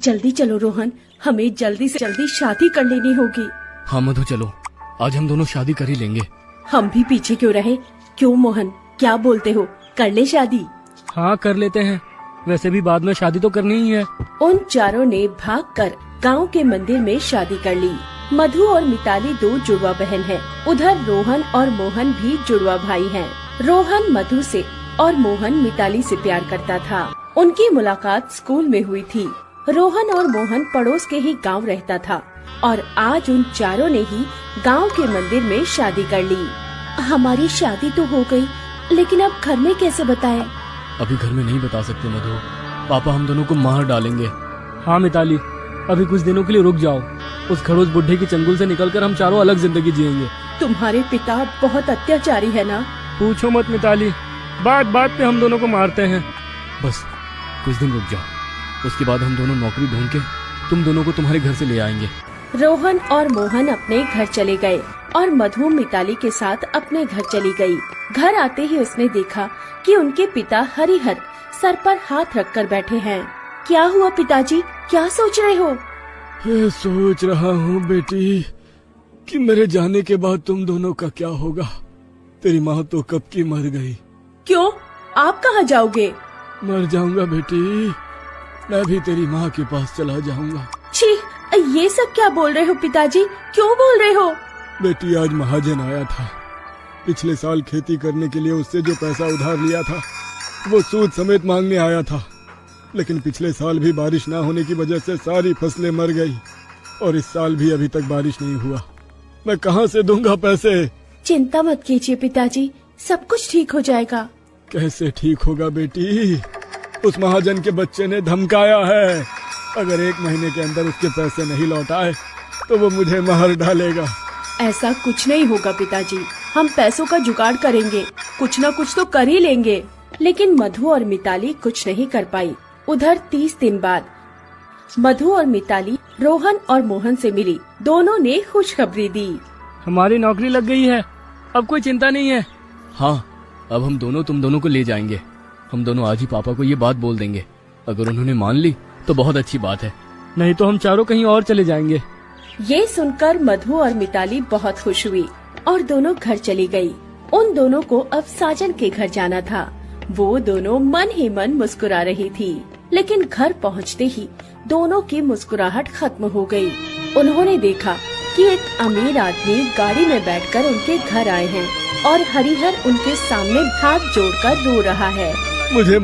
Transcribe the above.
जल्दी चलो रोहन, हमें जल्दी से जल्दी शादी कर लेनी होगी। हाँ मधु चलो, आज हम दोनों शादी कर ही लेंगे। हम भी पीछे क्यों रहे? क्यों मोहन, क्या बोलते हो, कर ले शादी? हाँ कर लेते हैं, वैसे भी बाद में शादी तो करनी ही है। उन चारों ने भागकर गांव के मंदिर में शादी कर ली। मधु और मिताली दो जुड़वा बहन हैं। उधर रोहन और मोहन भी जुड़वा भाई हैं। रोहन मधु से और मोहन मिताली से प्यार करता था। उनकी मुलाकात स्कूल में हुई थी। रोहन और मोहन पड़ोस के ही गांव रहता था और आज उन चारों ने ही गांव के मंदिर में शादी कर ली। हमारी शादी तो हो गई, लेकिन अब घर में कैसे बताएं? अभी घर में नहीं बता सकते मधु, पापा हम दोनों को मार डालेंगे। हाँ मिताली, अभी कुछ दिनों के लिए रुक जाओ। उस खड़ूस बुढ़े की चंगुल से निकलकर हम चारों अलग जिंदगी जिएंगे। तुम्हारे पिता बहुत अत्याचारी है ना? पूछो मत मिताली, बात बात पे हम दोनों को मारते हैं। बस कुछ दिन रुक जाओ, उसके बाद हम दोनों नौकरी ढूंढ के तुम दोनों को तुम्हारे घर से ले आएंगे। रोहन और मोहन अपने घर चले गए और मधु मिताली के साथ अपने घर चली गई। घर आते ही उसने देखा कि उनके पिता हरिहर सर पर हाथ रखकर बैठे हैं। क्या हुआ पिताजी, क्या सोच रहे हो? सोच रहा हूँ बेटी कि मेरे जाने के बाद तुम दोनों का क्या होगा। तेरी माँ तो कब की मर गई। क्यों, आप कहाँ जाओगे? मर जाऊंगा बेटी, मैं भी तेरी माँ के पास चला जाऊंगा। छी, ये सब क्या बोल रहे हो पिताजी, क्यों बोल रहे हो? बेटी आज महाजन आया था। पिछले साल खेती करने के लिए उससे जो पैसा उधार लिया था वो सूद समेत मांगने आया था, लेकिन पिछले साल भी बारिश ना होने की वजह से सारी फसलें मर गई और इस साल भी अभी तक बारिश नहीं हुआ। मैं कहाँ से दूंगा पैसे? चिंता मत कीजिए पिताजी, सब कुछ ठीक हो जाएगा। कैसे ठीक होगा बेटी? उस महाजन के बच्चे ने धमकाया है, अगर 1 महीने के अंदर उसके पैसे नहीं लौटाए तो वो मुझे मार डालेगा। ऐसा कुछ नहीं होगा पिताजी, हम पैसों का जुगाड़ करेंगे, कुछ न कुछ तो कर ही लेंगे। लेकिन मधु और मिताली कुछ नहीं कर पाई। उधर 30 दिन बाद मधु और मिताली रोहन और मोहन से मिली। दोनों ने खुशखबरी दी। हमारी नौकरी लग गई है, अब कोई चिंता नहीं है। हाँ, अब हम दोनों तुम दोनों को ले जाएंगे। हम दोनों आज ही पापा को ये बात बोल देंगे। अगर उन्होंने मान ली तो बहुत अच्छी बात है, नहीं तो हम चारों कहीं और चले जाएंगे। ये सुनकर मधु और मिताली बहुत खुश हुई और दोनों घर चली गई। उन दोनों को अब साजन के घर जाना था। वो दोनों मन ही मन मुस्कुरा रही थी, लेकिन घर पहुंचते ही दोनों की मुस्कुराहट खत्म हो गई। उन्होंने देखा कि एक अमीर आदमी गाड़ी में बैठकर उनके घर आए हैं और हरिहर उनके सामने हाथ जोड़कर रो रहा है। मुझे